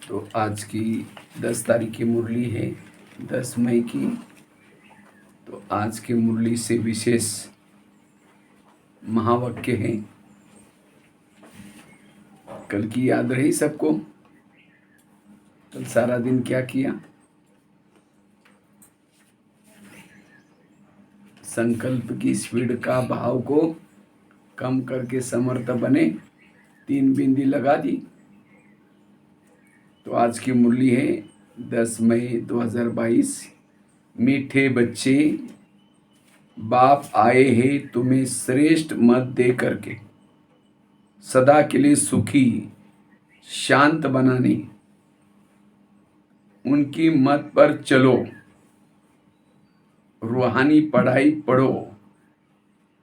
तो आज की 10 तारीख की मुरली है, 10 मई की। तो आज की मुरली से विशेष महावाक्य है। कल की याद रही सबको? कल सारा दिन क्या किया? संकल्प की स्पीड का भाव को कम करके समर्थ बने, 3 बिंदी लगा दी। तो आज की मुरली है 10 मई 2022। मीठे बच्चे, बाप आए हैं तुम्हें श्रेष्ठ मत दे करके, सदा के लिए सुखी शांत बनाने। उनकी मत पर चलो, रूहानी पढ़ाई पढ़ो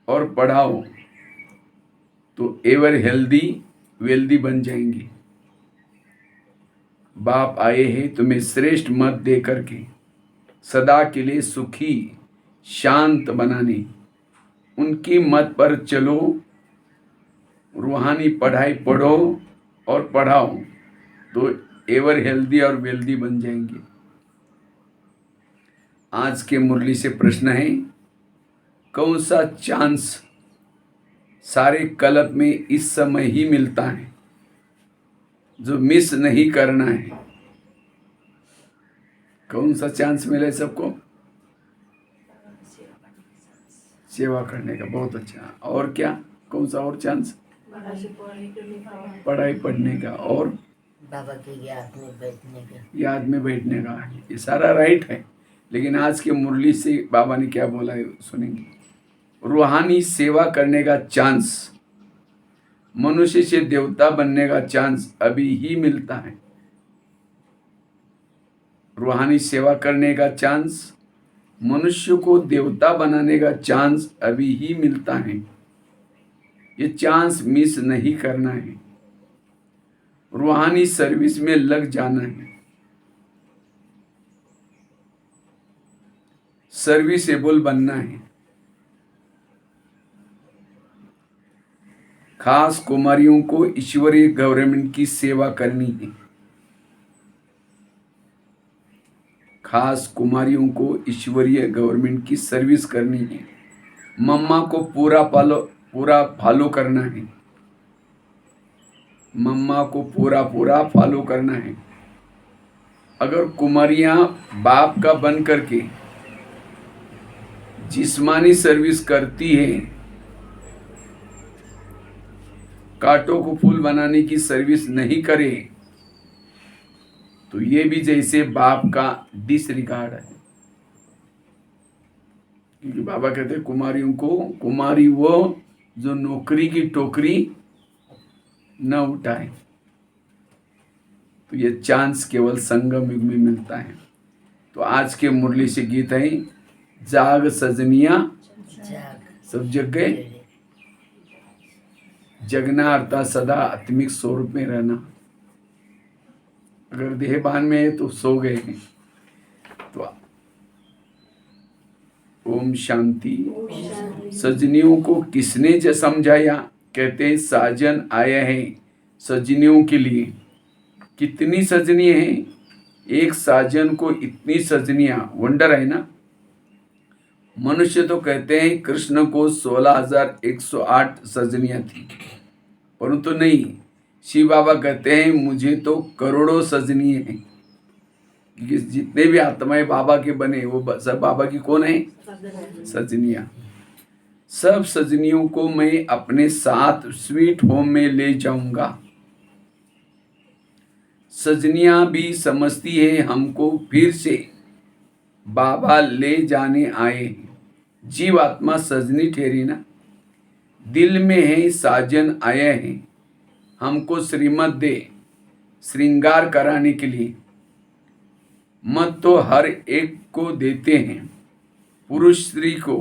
और पढ़ाओ तो एवर हेल्दी वेल्दी बन जाएंगे। बाप आए हैं तुम्हें श्रेष्ठ मत दे करके, सदा के लिए सुखी शांत बनाने। उनकी मत पर चलो, रूहानी पढ़ाई पढ़ो और पढ़ाओ तो एवर हेल्दी और वेल्दी बन जाएंगे। आज के मुरली से प्रश्न है, कौन सा चांस सारे कल्प में इस समय ही मिलता है जो मिस नहीं करना है? कौन सा चांस मिले सबको? सेवा करने का। बहुत अच्छा। और क्या? कौन सा और चांस? पढ़ाई पढ़ने का और बाबा की याद में बैठने का। ये सारा राइट है, लेकिन आज के मुरली से बाबा ने क्या बोला है सुनेंगे। रूहानी सेवा करने का चांस, मनुष्य से देवता बनने का चांस अभी ही मिलता है। रूहानी सेवा करने का चांस, मनुष्य को देवता बनाने का चांस अभी ही मिलता है। ये चांस मिस नहीं करना है। रूहानी सर्विस में लग जाना है। सर्विसेबल बनना है। खास कुमारियों को ईश्वरीय गवर्नमेंट की सेवा करनी है। खास कुमारियों को ईश्वरीय गवर्नमेंट की सर्विस करनी है। मम्मा को पूरा फॉलो करना है। मम्मा को पूरा फॉलो करना है। अगर कुमारियां बाप का बन करके जिस्मानी सर्विस करती है, कांटों को फूल बनाने की सर्विस नहीं करे, तो ये भी जैसे बाप का डिसरिगार्ड है। क्योंकि बाबा कहते हैं कुमारियों को, कुमारी वो जो नौकरी की टोकरी न उठाए। तो ये चांस केवल संगम युग में मिलता है। तो आज के मुरली से गीत है, जाग सजनिया सब जग गए। जगना अर्थात सदा आत्मिक स्वरूप में रहना। अगर देहभान में है तो सो गए हैं। तो ओम शांति। सजनियों को किसने समझाया? कहते हैं साजन आया है सजनियों के लिए। कितनी सजनी है? एक साजन को इतनी सजनियां, वंडर है ना। मनुष्य तो कहते हैं कृष्ण को 16,108 सजनियां थी, परंतु नहीं, शिव बाबा कहते हैं मुझे तो करोड़ों सजनी हैं। जितने भी आत्माएं बाबा के बने वो सब बाबा की कौन है? सजनियां। सब सजनियों को मैं अपने साथ स्वीट होम में ले जाऊंगा। सजनियां भी समझती है हमको फिर से बाबा ले जाने आए। जीव आत्मा सजनी ठहरी ना। दिल में है साजन आया है हमको श्रीमत दे श्रृंगार कराने के लिए। मत तो हर एक को देते हैं, पुरुष स्त्री को,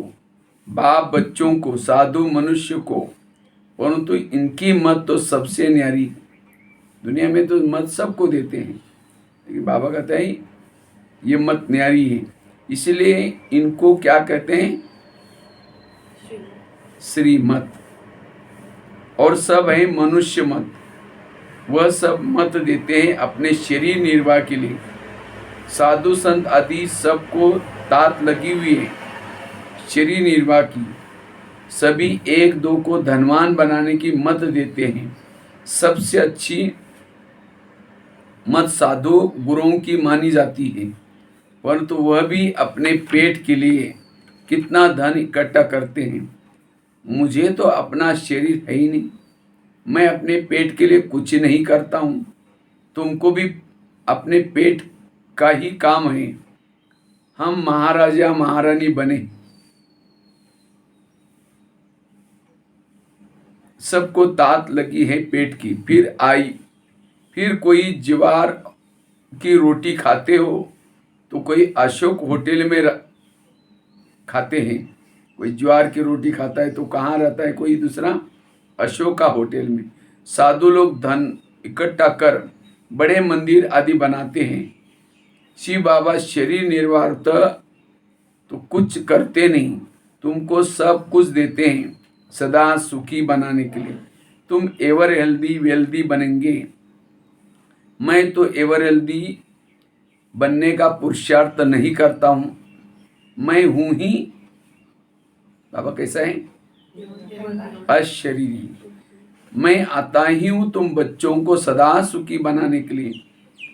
बाप बच्चों को, साधु मनुष्य को, परंतु इनकी मत तो सबसे न्यारी। दुनिया में तो मत सबको देते हैं, लेकिन बाबा कहते हैं ये मत न्यारी है। इसलिए इनको क्या कहते हैं? श्रीमत। और सब है मनुष्य मत। वह सब मत देते हैं अपने शरीर निर्वाह के लिए। साधु संत आदि सबको तात लगी हुई है शरीर निर्वाह की। सभी एक दो को धनवान बनाने की मत देते हैं। सबसे अच्छी मत साधु गुरुओं की मानी जाती है, परंतु वह भी अपने पेट के लिए कितना धन इकट्ठा करते हैं। मुझे तो अपना शरीर है ही नहीं, मैं अपने पेट के लिए कुछ नहीं करता हूँ। तुमको भी अपने पेट का ही काम है। हम महाराजा महारानी बने, सबको तात लगी है पेट की। फिर कोई ज्वार की रोटी खाते हो तो कोई अशोक होटल में खाते हैं। कोई ज्वार की रोटी खाता है तो कहाँ रहता है? कोई दूसरा अशोका होटल में। साधु लोग धन इकट्ठा कर बड़े मंदिर आदि बनाते हैं। शिव बाबा शरीर निर्वाह तो कुछ करते नहीं, तुमको सब कुछ देते हैं सदा सुखी बनाने के लिए। तुम एवर हेल्दी वेल्दी बनेंगे। मैं तो एवर हेल्दी बनने का पुरुषार्थ नहीं करता हूँ, मैं हूँ ही। बाबा कैसा है? अशरीरी। मैं आता ही हूँ तुम बच्चों को सदा सुखी बनाने के लिए।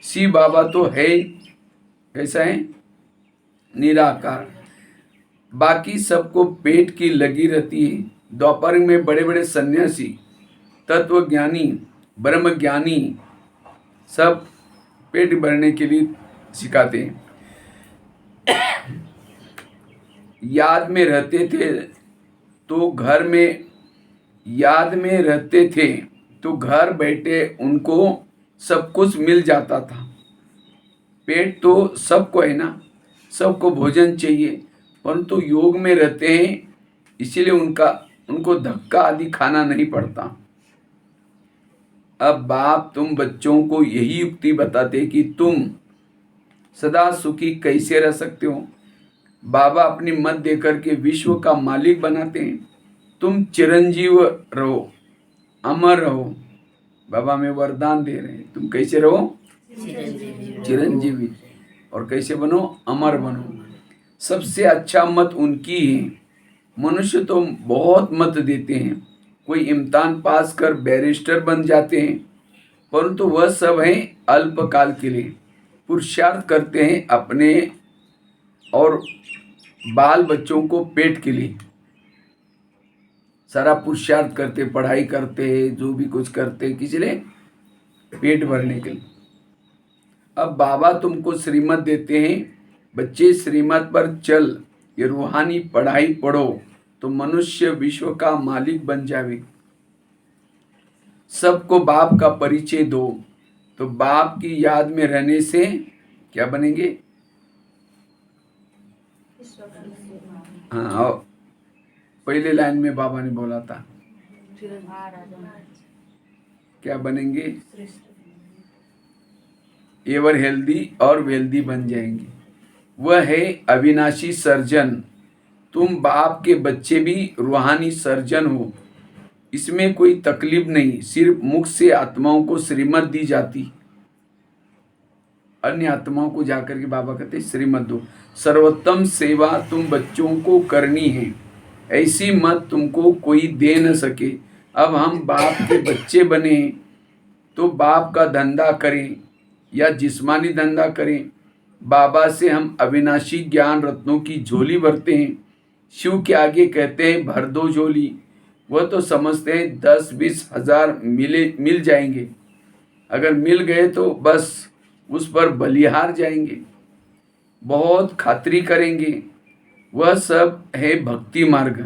शिव बाबा तो है, कैसा है? निराकार। बाकी सबको पेट की लगी रहती है। दोपहर में बड़े बड़े सन्यासी, तत्वज्ञानी, ब्रह्मज्ञानी सब पेट भरने के लिए सिखाते हैं। याद में रहते थे तो घर बैठे उनको सब कुछ मिल जाता था। पेट तो सबको है ना, सबको भोजन चाहिए, परंतु योग में रहते हैं इसीलिए उनको धक्का आदि खाना नहीं पड़ता। अब बाप तुम बच्चों को यही युक्ति बताते कि तुम सदा सुखी कैसे रह सकते हो। बाबा अपनी मत देकर के विश्व का मालिक बनाते हैं। तुम चिरंजीव रहो, अमर रहो। बाबा में वरदान दे रहे हैं, तुम कैसे रहो? चिरंजीवी। और कैसे बनो? अमर बनो। सबसे अच्छा मत उनकी है। मनुष्य तो बहुत मत देते हैं, कोई इम्तिहान पास कर बैरिस्टर बन जाते हैं, परंतु वह सब है अल्पकाल के लिए। पुरुषार्थ करते हैं अपने और बाल बच्चों को पेट के लिए। सारा पुरुषार्थ करते, पढ़ाई करते, जो भी कुछ करते किसी लिए पेट भरने के लिए। अब बाबा तुमको श्रीमत देते हैं, बच्चे श्रीमत पर चल, ये रूहानी पढ़ाई पढ़ो तो मनुष्य विश्व का मालिक बन जावे। सबको बाप का परिचय दो तो बाप की याद में रहने से क्या बनेंगे? हाँ, पहले लाइन में बाबा ने बोला था क्या बनेंगे? एवर हेल्दी और वेल्दी बन जाएंगे। वह है अविनाशी सर्जन। तुम बाप के बच्चे भी रूहानी सर्जन हो, इसमें कोई तकलीफ नहीं। सिर्फ मुख से आत्माओं को श्रीमत दी जाती, अन्य आत्माओं को जाकर के बाबा कहते श्रीमत दो। सर्वोत्तम सेवा तुम बच्चों को करनी है, ऐसी मत तुमको कोई दे न सके। अब हम बाप के बच्चे बने तो बाप का धंधा करें या जिस्मानी धंधा करें, बाबा से हम अविनाशी ज्ञान रत्नों की झोली भरते हैं। शिव के आगे कहते हैं भर दो झोली। वह तो समझते हैं 10-20 हजार मिल जाएंगे। अगर मिल गए तो बस उस पर बलिहार जाएंगे, बहुत खातिरी करेंगे। वह सब है भक्ति मार्ग।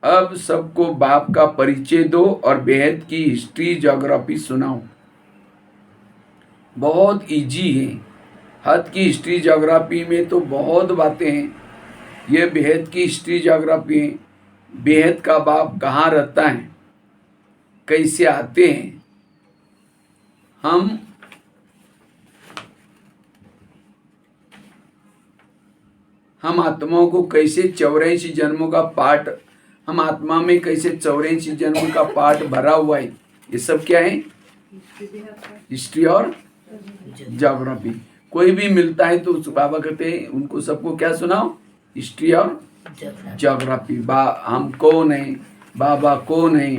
अब सबको बाप का परिचय दो और बेहद की हिस्ट्री ज्योग्राफी सुनाओ। बहुत इजी है। हद की हिस्ट्री ज्योग्राफी में तो बहुत बातें हैं, यह बेहद की हिस्ट्री ज्योग्राफी है। बेहद का बाप कहाँ रहता है, कैसे आते हैं। हम आत्माओं को कैसे 84 जन्मों का पाठ, हम आत्मा में कैसे 84 जन्मों का पाठ भरा हुआ है, ये सब क्या है? हिस्ट्री और ज्योग्राफी। कोई भी मिलता है तो उस बाबा कहते हैं उनको सबको क्या सुनाओ, हिस्ट्री और ज्योग्राफी। हम कौन है, बाबा कौन है,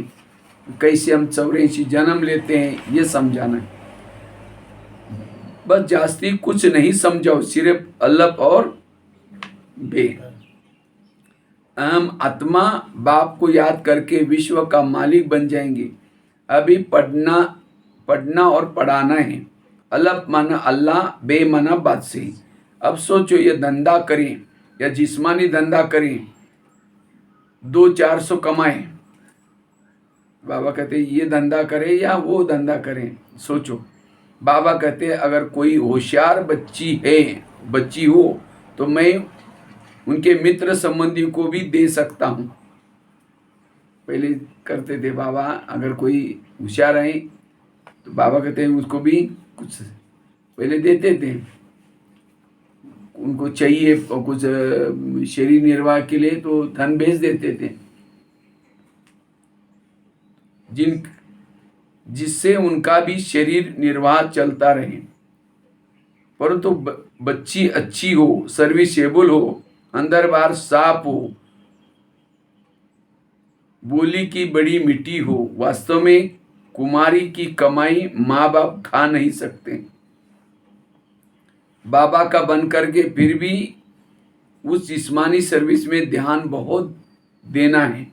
कैसे हम 84 जन्म लेते हैं, ये समझाना है। बस जास्ती कुछ नहीं समझाओ, सिर्फ अल्लाह और बे। हम आत्मा बाप को याद करके विश्व का मालिक बन जाएंगे। अभी पढ़ना और पढ़ाना है। अल्लाह माना अल्लाह, बे माना बादशाह। अब सोचो ये धंधा करें या जिस्मानी धंधा करें, 200-400 कमाएं। बाबा कहते ये धंधा करें या वो धंधा करें, सोचो। बाबा कहते अगर कोई होशियार बच्ची हो तो मैं उनके मित्र संबंधी को भी दे सकता हूँ। पहले करते थे बाबा, अगर कोई होशियार है तो बाबा कहते हैं उसको भी कुछ पहले देते थे। उनको चाहिए और कुछ शरीर निर्वाह के लिए तो धन भेज देते थे, जिससे उनका भी शरीर निर्वाह चलता रहे। परंतु बच्ची अच्छी हो, सर्विसेबल हो, अंदर बाहर साफ हो, बोली की बड़ी मिट्टी हो। वास्तव में कुमारी की कमाई माँ बाप खा नहीं सकते। बाबा का बन करके फिर भी उस जिस्मानी सर्विस में ध्यान बहुत देना है।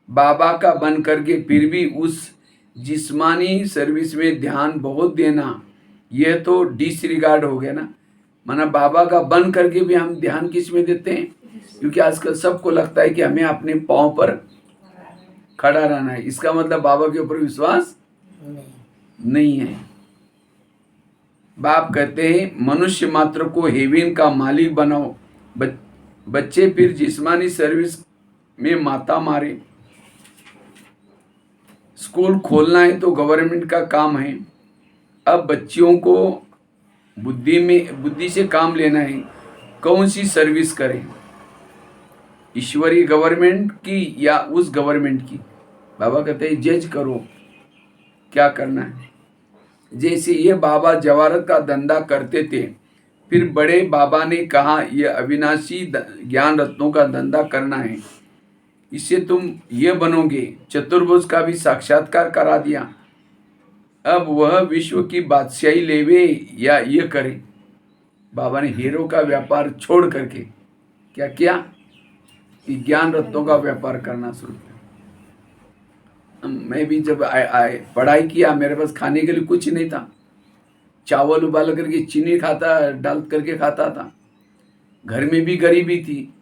बाबा का बन करके फिर भी उस जिस्मानी सर्विस में ध्यान बहुत देना, यह तो डिसरिगार्ड हो गया ना। माना बाबा का बन करके भी हम ध्यान किस में देते हैं, क्योंकि आजकल सबको लगता है कि हमें अपने पांव पर खड़ा रहना है। इसका मतलब बाबा के ऊपर विश्वास नहीं है। बाप कहते हैं मनुष्य मात्र को हेवन का मालिक बनाओ। बच्चे फिर जिस्मानी सर्विस में माता मारे। स्कूल खोलना है तो गवर्नमेंट का काम है। अब बच्चियों को बुद्धि से काम लेना है, कौन सी सर्विस करें, ईश्वरीय गवर्नमेंट की या उस गवर्नमेंट की। बाबा कहते हैं जज करो क्या करना है। जैसे ये बाबा जवारत का धंधा करते थे, फिर बड़े बाबा ने कहा यह अविनाशी ज्ञान रत्नों का धंधा करना है, इससे तुम ये बनोगे। चतुर्भुज का भी साक्षात्कार करा दिया। अब वह विश्व की बादशाही लेवे या ये करे। बाबा ने हीरो का व्यापार छोड़ करके क्या किया, ज्ञान रत्नों का व्यापार करना शुरू किया। मैं भी जब पढ़ाई किया, मेरे पास खाने के लिए कुछ नहीं था। चावल उबाल करके चीनी डाल करके खाता था। घर में भी गरीबी थी।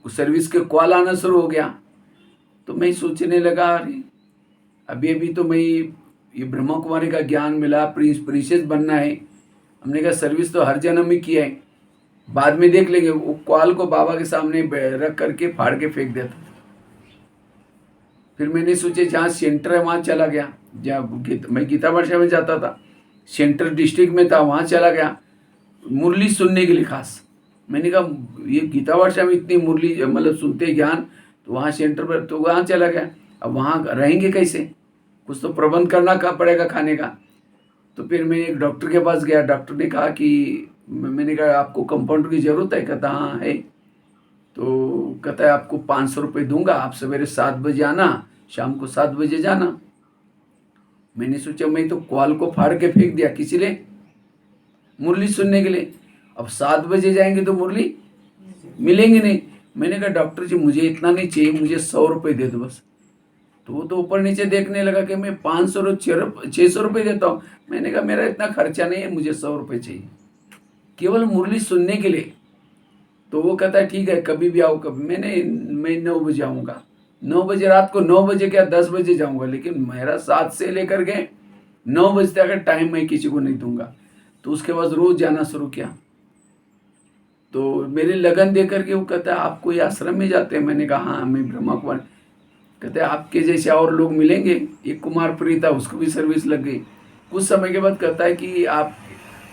सर्विस के कॉल आना शुरू हो गया तो मैं सोचने लगा, अरे अभी तो मैं ये ब्रह्मा कुमारी का ज्ञान मिला, प्रिंसेस बनना है। हमने कहा सर्विस तो हर जन्म में किया है, बाद में देख लेंगे। वो कॉल को बाबा के सामने रख करके फाड़ के फेंक देता। फिर मैंने सोचे जहाँ सेंटर है वहाँ चला गया। जहाँ मैं गीता वर्षा में जाता था, सेंटर डिस्ट्रिक्ट में था, वहाँ चला गया मुरली सुनने के लिए खास। मैंने कहा ये गीता वर्षा में इतनी मुरली मतलब सुनते ज्ञान, तो वहाँ सेंटर पर तो वहाँ चला गया। अब वहाँ रहेंगे कैसे, कुछ तो प्रबंध करना पड़ेगा खाने का। तो फिर मैं एक डॉक्टर के पास गया। डॉक्टर ने कहा कि मैंने कहा आपको कंपाउंडर की ज़रूरत है? कहता हाँ है। तो कहता है आपको 500 रुपये दूंगा, आप सवेरे 7 बजे आना, शाम को 7 बजे जाना। मैंने सोचा मैं तो कॉल को फाड़ के फेंक दिया, किसी लिए मुरली सुनने के लिए। अब 7 बजे जाएंगे तो मुरली मिलेंगे नहीं। मैंने कहा डॉक्टर जी मुझे इतना नहीं चाहिए, मुझे 100 रुपये दे दो बस। तो वो तो ऊपर नीचे देखने लगा कि मैं 500 और 600 रुपये देता हूँ। मैंने कहा मेरा इतना खर्चा नहीं है, मुझे 100 रुपये चाहिए केवल मुरली सुनने के लिए। तो वो कहता है ठीक है कभी भी आओ। कभी मैं 9 बजे आऊँगा। 9 बजे रात को, 9 बजे क्या 10 बजे जाऊँगा, लेकिन मेरा 7 से लेकर के 9 बजे तक टाइम मैं किसी को नहीं दूंगा। तो उसके बाद रोज़ जाना शुरू किया। तो मेरी लगन दे करके वो कहता है आप कोई आश्रम में जाते हैं? मैंने कहा हाँ मैं ब्रह्मा कुमार। कहते हैं आपके जैसे और लोग मिलेंगे? एक कुमारपुरी था, उसको भी सर्विस लग गई। कुछ समय के बाद कहता है कि आप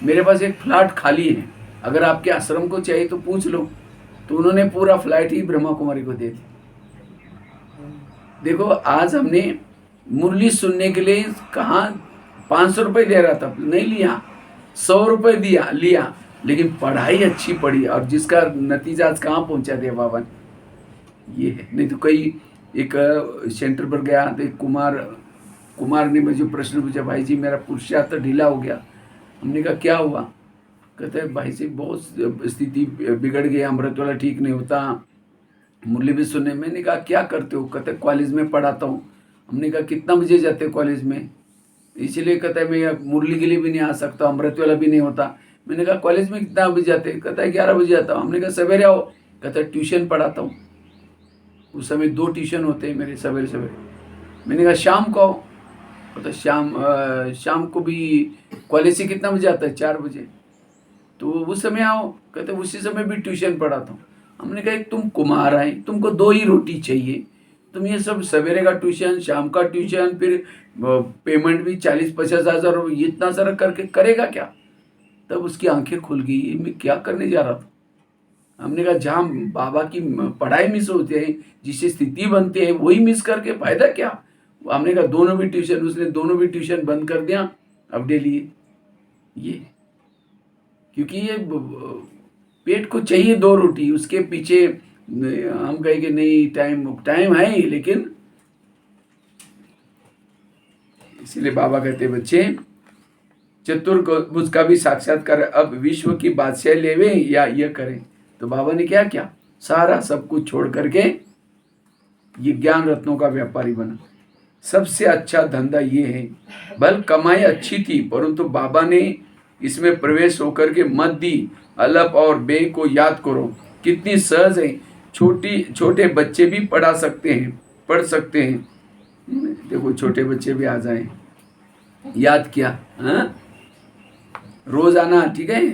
मेरे पास एक फ्लैट खाली है, अगर आपके आश्रम को चाहिए तो पूछ लो। तो उन्होंने पूरा फ्लैट ही ब्रह्मा कुमारी को दे दिया। देखो आज हमने मुरली सुनने के लिए कहाँ 500 रुपये दे रहा था, नहीं लिया, 100 रुपये दिया लिया, लेकिन पढ़ाई अच्छी पढ़ी और जिसका नतीजा आज कहाँ पहुँचा दिया बाबा ने, ये है। नहीं तो कई एक सेंटर पर गया तो एक कुमार ने मुझे प्रश्न पूछा, भाई जी मेरा पुरुषार्थ ढीला हो गया। हमने कहा क्या हुआ? कहते हैं भाई जी बहुत स्थिति बिगड़ गई, अमृत वाला ठीक नहीं होता, मुरली भी सुनने। मैंने कहा क्या करते हो? कहते कॉलेज में पढ़ाता हूँ। हमने कहा कितना बजे जाते हो कॉलेज में? इसीलिए कहता है मैं मुरली के लिए भी नहीं आ सकता, अमृत वाला भी नहीं होता। मैंने कहा कॉलेज में कितना बजे जाते? कहता है 11 बजे आता हूँ। हमने कहा सवेरे आओ। कहता है ट्यूशन पढ़ाता हूँ। उस समय 2 ट्यूशन होते हैं मेरे सवेरे सवेरे। मैंने कहा शाम को आओ। कहता शाम को भी कॉलेज से कितना बजे आता है? 4 बजे। तो उस समय आओ। कहते उसी समय भी ट्यूशन पढ़ाता हूँ। हमने कहा तुम कुमार आए, तुमको 2 ही रोटी चाहिए, तुम ये सब सवेरे का ट्यूशन, शाम का ट्यूशन, फिर पेमेंट भी 40-50 हज़ार, इतना सारा करके करेगा क्या? तब उसकी आंखें खुल गई, मैं क्या करने जा रहा था। हमने कहा जहाँ बाबा की पढ़ाई मिस होती है, जिससे स्थिति बनती है, वही मिस करके फायदा क्या? हमने कहा दोनों भी ट्यूशन, उसने दोनों भी ट्यूशन बंद कर दिया अब डेली। ये क्योंकि ये पेट को चाहिए 2 रोटी, उसके पीछे हम कहेंगे नहीं टाइम है ही, लेकिन इसीलिए बाबा कहते बच्चे चतुर्भुज का भी साक्षात्कार, अब विश्व की बादशाह लेवे या यह करें। तो बाबा ने क्या किया? सारा सब कुछ छोड़ करके ये ज्ञान रत्नों का व्यापारी बना। सबसे अच्छा धंधा ये है। भल कमाई अच्छी थी, परंतु बाबा ने इसमें प्रवेश होकर के मत दी। अलप और बे को याद करो, कितनी सहज है। छोटे बच्चे भी पढ़ सकते हैं। देखो छोटे बच्चे भी आ जाएं, याद किया, हाँ रोज आना, ठीक है,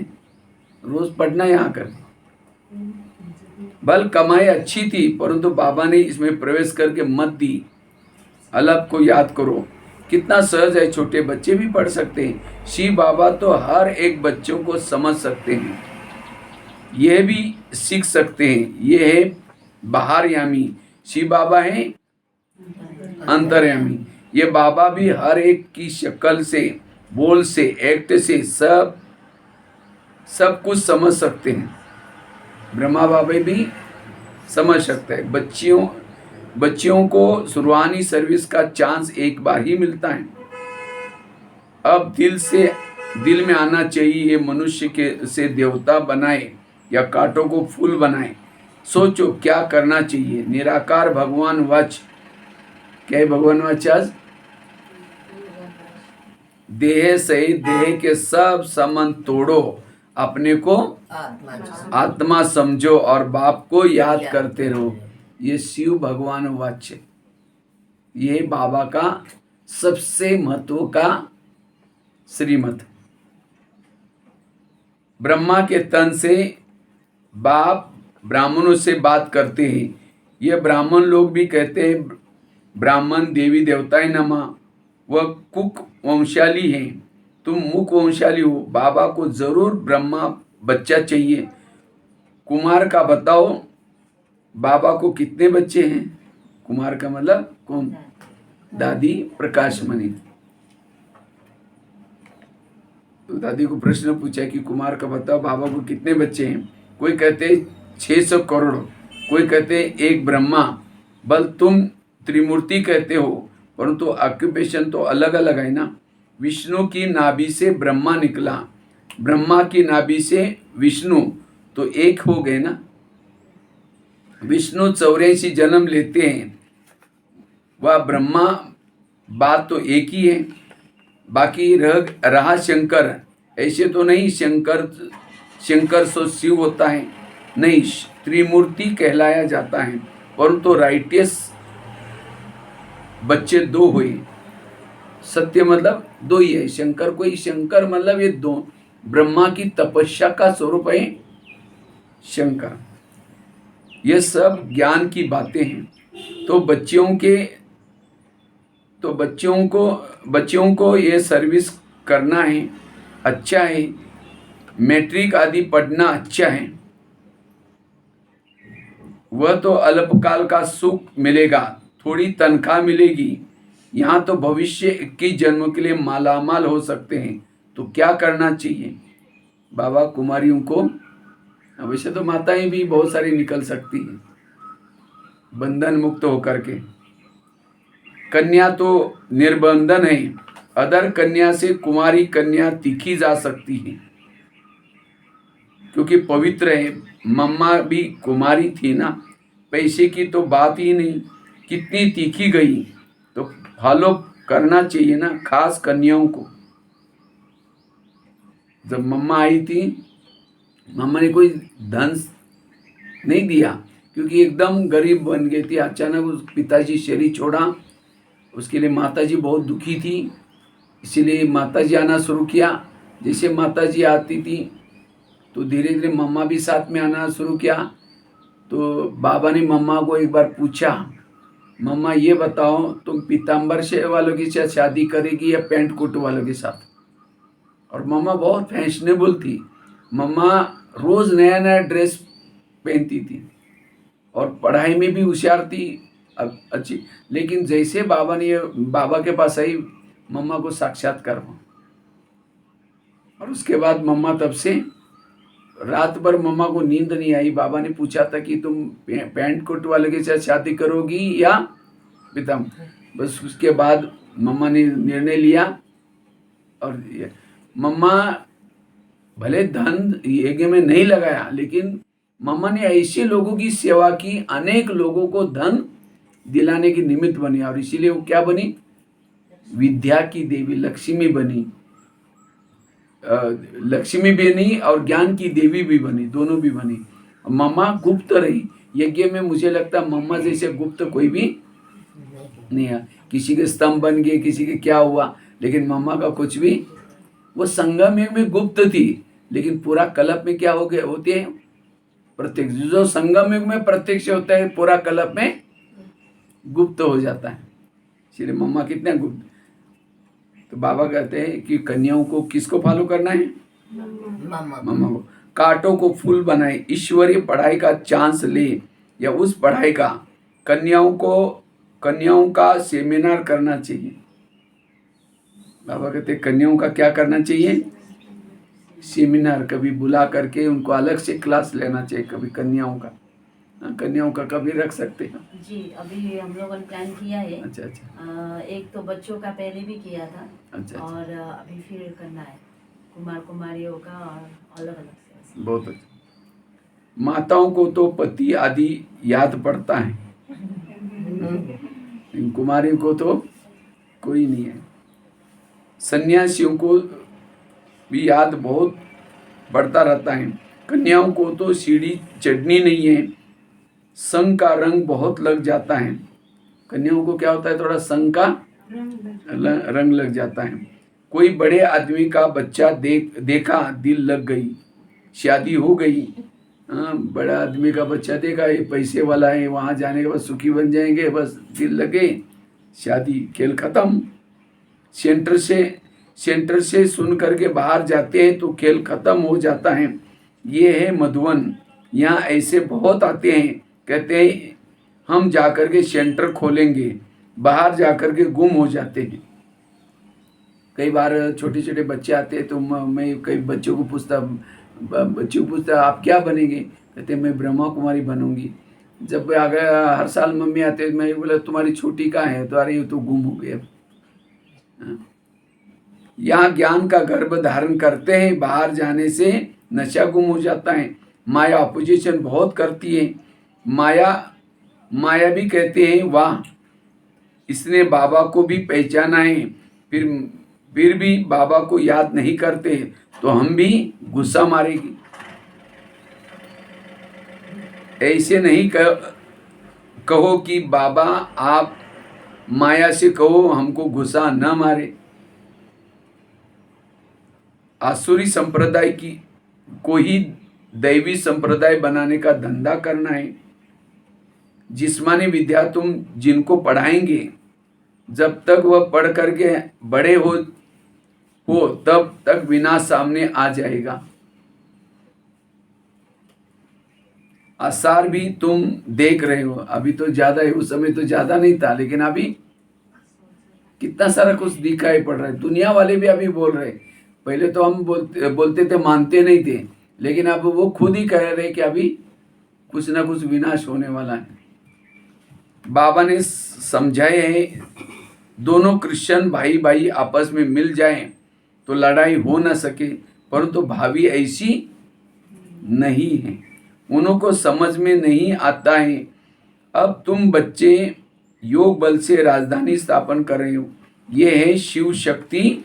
रोज पढ़ना यहाँ कर। भल कमाई अच्छी थी, परंतु बाबा ने इसमें प्रवेश करके मत दी। अलग को याद करो, कितना सहज है, छोटे बच्चे भी पढ़ सकते हैं। शिव बाबा तो हर एक बच्चों को समझ सकते हैं, यह भी सीख सकते हैं। ये है बाहरयामी, शिव बाबा है अंतर्यामी। ये बाबा भी हर एक की शक्ल से, बोल से, एक्ट से सब कुछ समझ सकते हैं। ब्रह्मा बाबा भी समझ सकते हैं। बच्चियों को शुरुआती सर्विस का चांस एक बार ही मिलता है। अब दिल में आना चाहिए, ये मनुष्य से देवता बनाए या कांटों को फूल बनाए। सोचो क्या करना चाहिए। निराकार भगवान वच, क्या है भगवान वच? आज देह सहित देह के सब संबंध तोड़ो, अपने को आत्मा समझो और बाप को याद करते रहो। ये शिव भगवान वाच्य, ये बाबा का सबसे महत्व का श्रीमत। ब्रह्मा के तन से बाप ब्राह्मणों से बात करते हैं। ये ब्राह्मण लोग भी कहते हैं ब्राह्मण देवी देवताएं नमः। वह कुक वंशाली हैं, तुम मुख वंशाली हो। बाबा को जरूर ब्रह्मा बच्चा चाहिए। कुमार का बताओ, बाबा को कितने बच्चे हैं? कुमार का मतलब कौन? दादी प्रकाशमणि। तो दादी को प्रश्न पूछा कि कुमार का बताओ बाबा को कितने बच्चे हैं? कोई कहते 600 करोड़, कोई कहते 1 ब्रह्मा। बल तुम त्रिमूर्ति कहते हो, परंतु ऑक्यूपेशन तो अलग अलग है ना। विष्णु की नाभि से ब्रह्मा निकला, ब्रह्मा की नाभि से विष्णु, तो एक हो गए ना। विष्णु 84 जन्म लेते हैं, वह ब्रह्मा बात तो एक ही है। बाकी रहा शंकर, ऐसे तो नहीं शंकर सो शिव होता है, नहीं, त्रिमूर्ति कहलाया जाता है। परंतु राइटियस बच्चे 2 हुए। सत्य मतलब 2 ही है। शंकर कोई शंकर मतलब ये 2, ब्रह्मा की तपस्या का स्वरूप है शंकर। ये सब ज्ञान की बातें हैं। तो बच्चों को ये सर्विस करना है, अच्छा है। मैट्रिक आदि पढ़ना अच्छा है, वह तो अल्पकाल का सुख मिलेगा, थोड़ी तनख्वाह मिलेगी, यहाँ तो भविष्य 21 जन्मों के लिए मालामाल हो सकते हैं। तो क्या करना चाहिए बाबा कुमारियों को? वैसे तो माताएं भी बहुत सारी निकल सकती हैं बंधन मुक्त होकर के। कन्या तो निर्बंधन है, अदर कन्या से कुमारी कन्या तीखी जा सकती है क्योंकि पवित्र है। मम्मा भी कुमारी थी ना, पैसे की तो बात ही नहीं, कितनी तीखी गई। तो फॉलो करना चाहिए ना, खास कन्याओं को। जब मम्मा आई थी, मम्मा ने कोई धन नहीं दिया क्योंकि एकदम गरीब बन गई थी। अचानक उस पिताजी शरीर छोड़ा, उसके लिए माताजी बहुत दुखी थी। इसीलिए माताजी आना शुरू किया। जैसे माताजी आती थी तो धीरे धीरे मम्मा भी साथ में आना शुरू किया। तो बाबा ने मम्मा को एक बार पूछा, मम्मा ये बताओ तुम पीताम्बर से वालों के साथ शादी करेगी या पैंट कोट वालों के साथ? और मम्मा बहुत फैशनेबल थी। मम्मा रोज नया नया ड्रेस पहनती थी और पढ़ाई में भी होशियार थी, अच्छी। लेकिन जैसे बाबा के पास आई, मम्मा को साक्षात्कार हुआ। और उसके बाद मम्मा तब से रात भर मम्मा को नींद नहीं आई। बाबा ने पूछा था कि तुम पैंट कोट वाले के साथ शादी करोगी या पीताम्बर? बस उसके बाद मम्मा ने निर्णय लिया। और मम्मा भले धन यज्ञ में नहीं लगाया, लेकिन मम्मा ने ऐसे लोगों की सेवा की, अनेक लोगों को धन दिलाने की निमित्त बनी। और इसीलिए वो क्या बनी? विद्या की देवी लक्ष्मी बनी। लक्ष्मी भी बनी और ज्ञान की देवी भी बनी, दोनों भी बनी। मम्मा गुप्त रही यज्ञ में। मुझे लगता है मम्मा जैसे गुप्त कोई भी नहीं है। किसी के स्तंभ बन गए, किसी के क्या हुआ, लेकिन मम्मा का कुछ भी। वो संगम युग में गुप्त थी, लेकिन पूरा कल्प में क्या हो गए होते हैं? प्रत्यक्ष। जो संगम युग में प्रत्यक्ष होता है, पूरा कल्प में गुप्त हो जाता है। इसलिए मम्मा कितने गुप्त। तो बाबा कहते हैं कि कन्याओं को किसको फॉलो करना है? मम्मा को। कांटों को फूल बनाए, ईश्वरीय पढ़ाई का चांस ले, या उस पढ़ाई का कन्याओं का सेमिनार करना चाहिए। बाबा कहते कन्याओं का क्या करना चाहिए? सेमिनार कभी बुला करके उनको अलग से क्लास लेना चाहिए। कभी कन्याओं का कभी रख सकते हैं जी। अभी हम लोगों ने प्लान किया है। अच्छा। एक तो बच्चों का पहले भी किया था। अच्छा। और अभी फिर करना है कुमार कुमारियों का, और अलग अलग से। बहुत अच्छा। माताओं को तो पति आदि याद पड़ता है, कुमारियों को तो कोई नहीं है। सन्यासियों को भी याद बहुत बढ़ता रहता है। कन्याओं को तो सीढ़ी चढ़नी नहीं है, संग का रंग बहुत लग जाता है। कन्याओं को क्या होता है? थोड़ा संग का रंग लग जाता है। कोई बड़े आदमी का बच्चा देखा, दिल लग गई, शादी हो गई। बड़ा आदमी का बच्चा देखा, ये पैसे वाला है, वहाँ जाने के बाद सुखी बन जाएंगे, बस दिल लगे, शादी, खेल खत्म। सेंटर से सुन करके बाहर जाते हैं तो खेल खत्म हो जाता है। ये है मधुवन। यहाँ ऐसे बहुत आते हैं, कहते हैं हम जाकर के सेंटर खोलेंगे, बाहर जाकर के गुम हो जाते हैं। कई बार छोटे छोटे बच्चे आते हैं तो मैं कई बच्चों को पूछता आप क्या बनेंगे? कहते मैं ब्रह्मा कुमारी बनूंगी। जब आ गया हर साल मम्मी आते मैं बोला तुम्हारी छोटी कहाँ है? तो अरे ये तो गुम हो गया। यहाँ ज्ञान का गर्भ धारण करते हैं, बाहर जाने से नशा गुम हो जाता है। माया अपोजिशन बहुत करती है। माया भी कहते हैं वाह, इसने बाबा को भी पहचाना है, फिर भी बाबा को याद नहीं करते, तो हम भी गुस्सा मारेगी। ऐसे नहीं कहो कि बाबा आप माया से कहो हमको गुस्सा न मारे। आसुरी संप्रदाय को ही दैवी संप्रदाय बनाने का धंधा करना है। जिस्मानी विद्या तुम जिनको पढ़ाएंगे, जब तक वह पढ़ करके बड़े हो तब तक विनाश सामने आ जाएगा। आसार भी तुम देख रहे हो, अभी तो ज्यादा है, उस समय तो ज्यादा नहीं था, लेकिन अभी कितना सारा कुछ दिखाई पड़ रहा है। दुनिया वाले भी अभी बोल रहे, पहले तो हम बोलते थे, मानते नहीं थे, लेकिन अब वो खुद ही कह रहे कि अभी कुछ ना कुछ विनाश होने वाला है। बाबा ने समझाए हैं, दोनों क्रिश्चियन भाई भाई आपस में मिल जाएं तो लड़ाई हो ना सके, परंतु भावी ऐसी नहीं है, उनको समझ में नहीं आता है। अब तुम बच्चे योग बल से राजधानी स्थापन कर रहे हो, ये है शिव शक्ति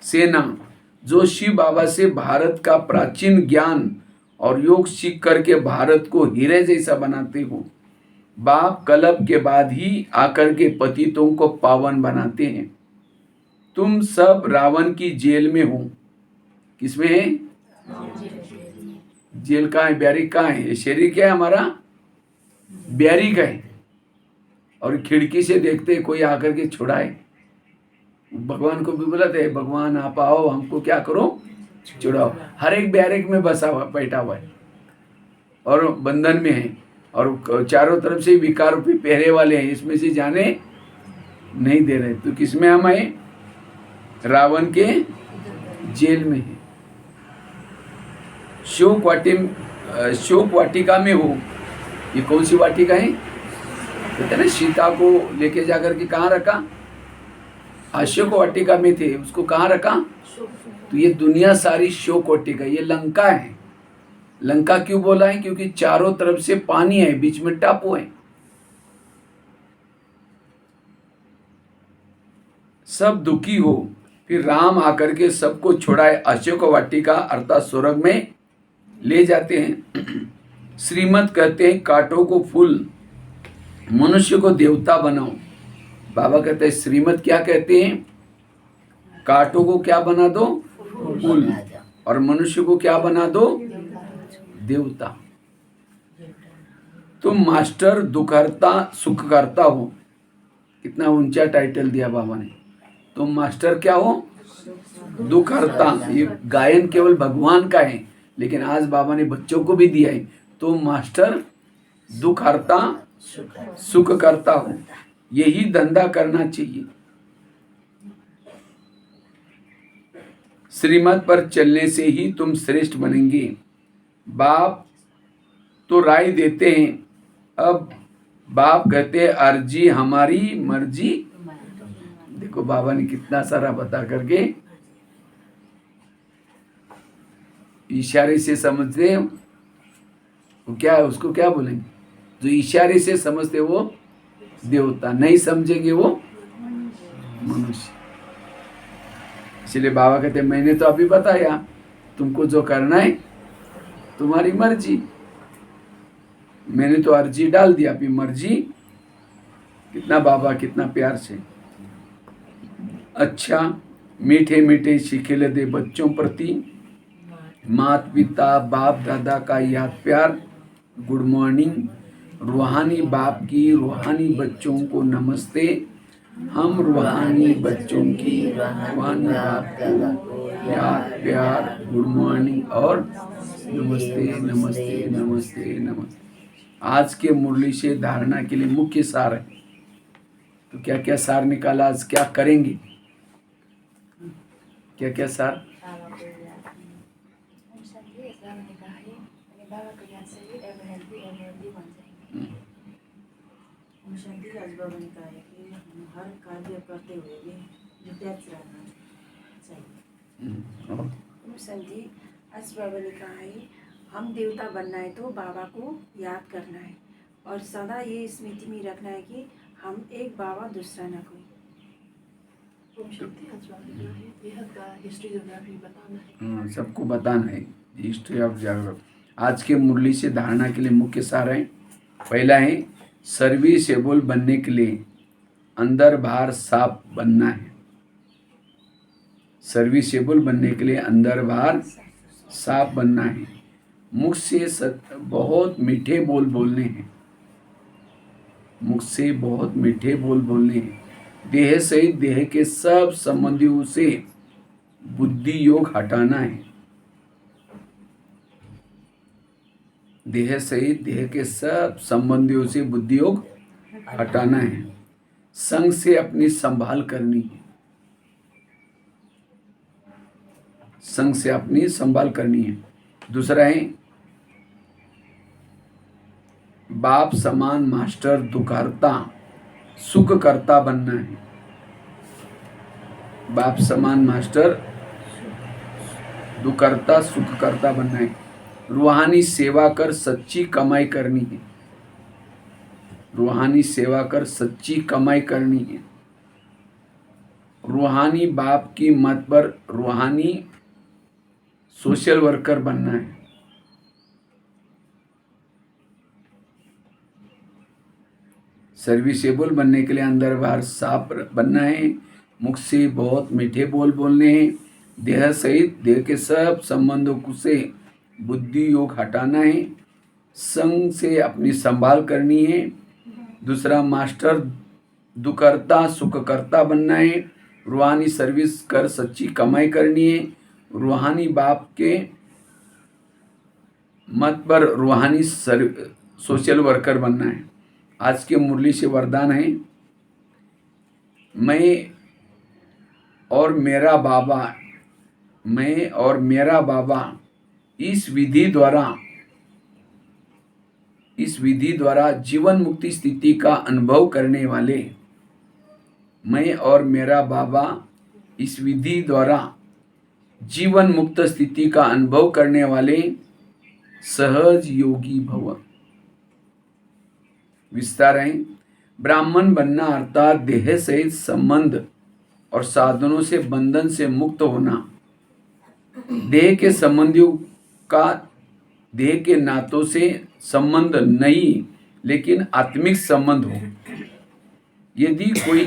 सेना, जो शिव बाबा से भारत का प्राचीन ज्ञान और योग सीख करके भारत को हीरे जैसा बनाते हो। बाप कलप के बाद ही आकर के पतितों को पावन बनाते हैं। तुम सब रावण की जेल में हो। किसमें है? जेल का है, बैरिक का है, शरीर क्या है हमारा? बैरिक है। और खिड़की से देखते कोई आकर के छुड़ाए, भगवान को भी बुलाते, भगवान आप आओ, हमको क्या करो, छुड़ाओ। हर एक बैरिक में बसा हुआ, बैठा हुआ है और बंधन में है, और चारों तरफ से विकार रूपी पहरे वाले हैं, इसमें से जाने नहीं दे रहे। तो किसमें हम आए? रावण के जेल में है। शोक वाटिका में हो। ये कौन सी वाटिका है? कहते ना, सीता को लेके जाकर के कहाँ रखा? अशोक वाटिका में थे, उसको कहाँ रखा? तो ये दुनिया सारी शोक वाटिका, ये लंका है। लंका क्यों बोला है? क्योंकि चारों तरफ से पानी है, बीच में टापू है। सब दुखी हो, फिर राम आकर के सबको छुड़ाए, अशोक वाटिका अर्थात स्वर्ग में ले जाते हैं। श्रीमत कहते हैं कांटों को फूल, मनुष्य को देवता बनाओ। बाबा कहते हैं श्रीमत क्या कहते हैं? कांटों को क्या बना दो? फूल। और मनुष्य को क्या बना दो? देवता। तुम मास्टर दुखहर्ता सुखकर्ता हो। कितना ऊंचा टाइटल दिया बाबा ने। तुम मास्टर क्या हो? दुखहर्ता। ये गायन केवल भगवान का है, लेकिन आज बाबा ने बच्चों को भी दिया है। तुम मास्टर दुखहर्ता सुख करता हो, यही धंधा करना चाहिए। श्रीमत पर चलने से ही तुम श्रेष्ठ बनेंगे। बाप तो राय देते हैं, अब बाप कहते हैं अर्जी हमारी मर्जी। देखो बाबा ने कितना सारा बता करके, इशारे से समझते हैं वो क्या है, उसको क्या बोलेंगे? जो इशारे से समझते वो देवता, नहीं समझेंगे वो मनुष्य। इसलिए बाबा कहते हैं मैंने तो अभी बताया, तुमको जो करना है तुम्हारी मर्जी। मैंने तो अर्जी डाल दिया, अभी मर्जी। कितना बाबा कितना प्यार से। अच्छा, मीठे मीठे शिखेले दे बच्चों प्रति, माता पिता बाप दादा का याद प्यार। Good morning. रूहानी बाप की रूहानी बच्चों को नमस्ते। हम रूहानी बच्चों की रूहानी बाप को याद प्यार, गुड मॉर्निंग और नमस्ते नमस्ते नमस्ते नमस्ते। आज के मुरली से धारणा के लिए मुख्य सार है। तो क्या क्या सार निकाला, आज क्या करेंगे? क्या क्या सार? शांति आज बाबा ने कहा है कि हर कार्य करते हुए भी डिटैच रहना चाहिए। शांति आज बाबा ने कहा है हम देवता बनना है तो बाबा को याद करना है, और सदा ये स्मृति में रखना है कि हम एक बाबा दूसरा ना कोई। सबको बताना है हिस्ट्री ऑफ जागृत। आज के मुरली से धारणा के लिए मुख्य सार है। पहला है सर्विसेबल बनने के लिए अंदर बाहर साफ बनना है। सर्विसेबल बनने के लिए अंदर बाहर साफ बनना है। मुख से बहुत मीठे बोल बोलने हैं। मुख से बहुत मीठे बोल बोलने हैं। देह सहित देह के सब संबंधियों से बुद्धि योग हटाना है। देह सहित देह के सब संबंधियों से बुद्धि योग हटाना है। संग से अपनी संभाल करनी है, संग से अपनी संभाल करनी है। दूसरा है बाप समान मास्टर दुखारता सुख करता बनना है। बाप समान मास्टर दुखकर्ता सुख करता बनना है। रूहानी सेवा कर सच्ची कमाई करनी है। रूहानी सेवा कर सच्ची कमाई करनी है। रूहानी बाप की मत पर रूहानी सोशल वर्कर बनना है। सर्विसेबल बनने के लिए अंदर बाहर साफ बनना है। मुख से बहुत मीठे बोल बोलने हैं। देह सहित देह के सब संबंधों से बुद्धि योग हटाना है। संग से अपनी संभाल करनी है। दूसरा मास्टर दुखकर्ता सुखकर्ता बनना है। रूहानी सर्विस कर सच्ची कमाई करनी है। रूहानी बाप के मत पर रूहानी सोशल वर्कर बनना है। आज के मुरली से वरदान है, मैं और मेरा बाबा इस विधि द्वारा जीवन मुक्ति स्थिति का अनुभव करने वाले, मैं और मेरा बाबा इस विधि द्वारा जीवन मुक्त स्थिति का अनुभव करने वाले सहज योगी भव। विस्तार है, ब्राह्मण बनना अर्थात देह सहित संबंध और साधनों से बंधन से मुक्त होना। देह के संबंधियों का देह के नातों से संबंध नहीं, लेकिन आत्मिक संबंध हो। यदि कोई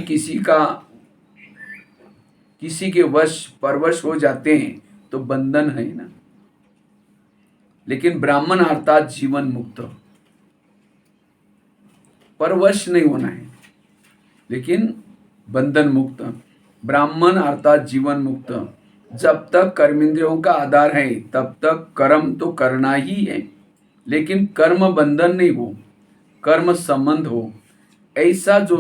किसी के परवश हो जाते हैं तो बंधन है ना, लेकिन ब्राह्मण अर्थात जीवन मुक्त। परवश नहीं होना है, लेकिन बंधन मुक्त। ब्राह्मण अर्थात जीवन मुक्त। जब तक कर्मेंद्रियों का आधार है तब तक कर्म तो करना ही है, लेकिन कर्म बंधन नहीं हो, कर्म संबंध हो। ऐसा जो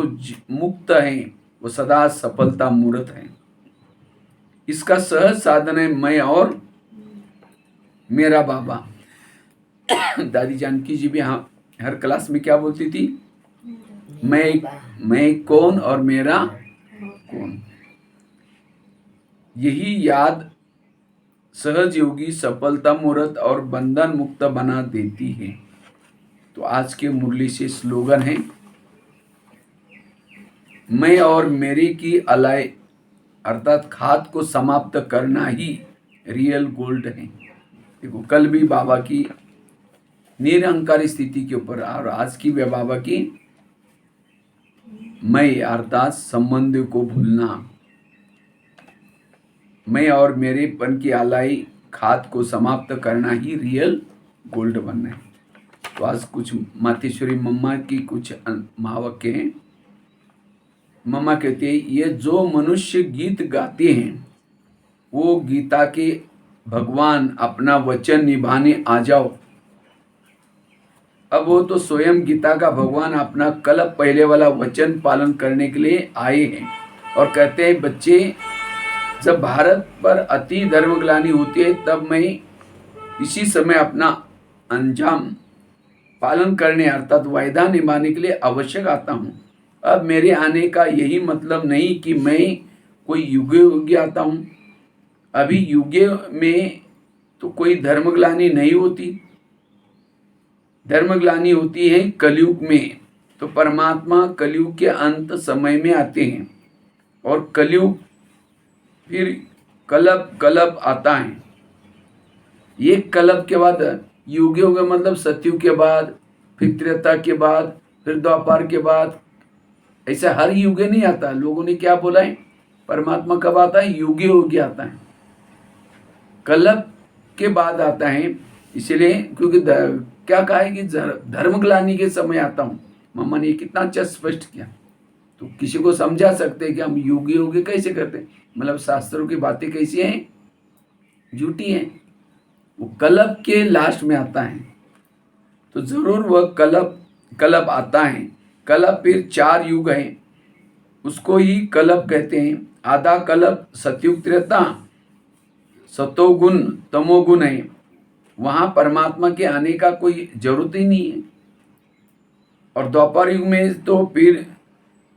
मुक्त है वो सदा सफलता मूर्त है। इसका सहज साधन है मैं और मेरा बाबा। दादी जानकी जी भी हर क्लास में क्या बोलती थी, मैं कौन और मेरा कौन। यही याद सहज योगी सफलता मूर्त और बंधन मुक्त बना देती है। तो आज के मुरली से स्लोगन है, मैं और मेरे की अलाय अर्थात खाद को समाप्त करना ही रियल गोल्ड है। देखो, कल भी बाबा की निरंकारी स्थिति के ऊपर और आज की भी बाबा की मैं अर्थात संबंध को भूलना। मैं और मेरेपन की आलाई खाद को समाप्त करना ही रियल गोल्ड बनना है। तो आज कुछ मातेश्वरी मम्मा की कुछ महावाक्य हैं। मम्मा कहते हैं, ये जो मनुष्य गीत गाते हैं वो गीता के भगवान अपना वचन निभाने आ जाओ। अब वो तो स्वयं गीता का भगवान अपना कल्प पहले वाला वचन पालन करने के लिए आए हैं और कहते हैं, बच्चे जब भारत पर अति धर्मग्लानि होती है तब मैं इसी समय अपना अंजाम पालन करने अर्थात वायदा निभाने के लिए आवश्यक आता हूँ। अब मेरे आने का यही मतलब नहीं कि मैं कोई युगे आता हूँ। अभी युगे में तो कोई धर्मग्लानि नहीं होती, धर्मग्लानि होती है कलयुग में। तो परमात्मा कलयुग के अंत समय में आते हैं और कलयुग फिर कल्प आता है। ये कल्प के बाद युग मतलब सतयुग के बाद, फिर त्रेता के बाद, फिर द्वापर के बाद, ऐसा हर युग नहीं आता। लोगों ने क्या बोला है, परमात्मा कब आता है, युगे आता है, कल्प के बाद आता है। इसलिए क्योंकि क्या कहा है कि धर्मग्लानि के समय आता हूँ। मम्मा ने कितना अच्छा स्पष्ट किया। तो किसी को समझा सकते हैं कि हम युगे कैसे करते हैं, मतलब शास्त्रों की बातें कैसी हैं, झूठी हैं। वो कल्प के लास्ट में आता है, तो जरूर वह कल्प आता है। कल्प फिर 4 युग हैं, उसको ही कल्प कहते हैं। आधा कल्प सतयुग त्रेता सतोगुण तमोगुण है, वहाँ परमात्मा के आने का कोई जरूरत ही नहीं है। और द्वापर युग में तो फिर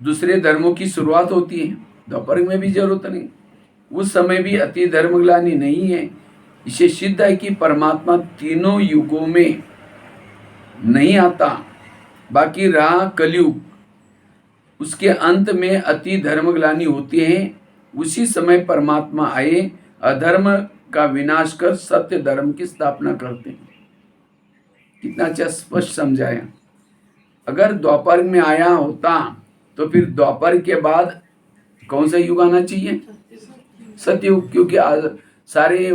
दूसरे धर्मों की शुरुआत होती है, द्वापर युग में भी जरूरत नहीं। उस समय भी अति धर्मग्लानि नहीं है। इसे सिद्ध है कि परमात्मा तीनों युगों में नहीं आता। बाकी रहा कलयुग, उसके अंत में अति धर्मग्लानि होती है। उसी समय परमात्मा आए, अधर्म का विनाश कर सत्य धर्म की स्थापना करते हैं। कितना अच्छा स्पष्ट समझाया। अगर द्वापर में आया होता तो फिर द्वापर के बाद कौन सा युग आना चाहिए? सतयुग, क्योंकि सारे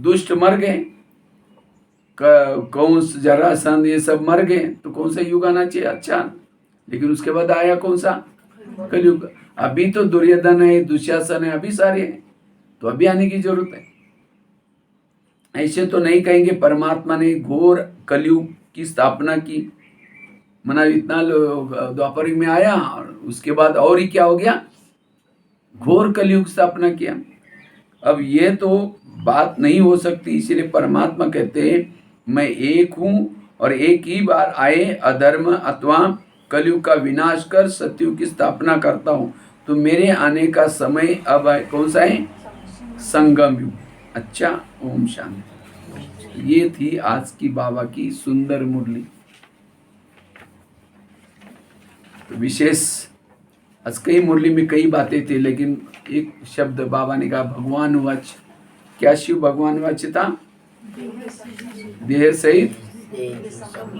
दुष्ट मर गए, कंस जरासंध ये सब मर गए, तो कौन सा युग आना चाहिए? अच्छा, लेकिन उसके बाद आया कौन सा? कलयुग। अभी तो दुर्योधन है, दुशासन है, अभी सारे हैं, तो अभी आने की जरूरत है। ऐसे तो नहीं कहेंगे परमात्मा ने घोर कलयुग की स्थापना की, मना इतना द्वापर युग में आया और उसके बाद और ही क्या हो गया? घोर कलयुग स्थापना किया। अब ये तो बात नहीं हो सकती, इसलिए परमात्मा कहते हैं मैं एक हूँ और एक ही बार आए अधर्म अथवा कलयुग का विनाश कर सतयुग की स्थापना करता हूँ। तो मेरे आने का समय अब कौन सा है? संगम युग। अच्छा, ओम शांति। ये थी आज की बाबा की सुंदर मुरली। तो विशेष आज कई मुरली में कई बातें थी, लेकिन एक शब्द बाबा ने कहा भगवान वाच। क्या शिव भगवान वाच था? देह सहित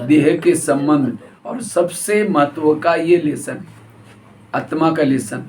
देह के संबंध। और सबसे महत्व का ये लेसन, आत्मा का लेसन,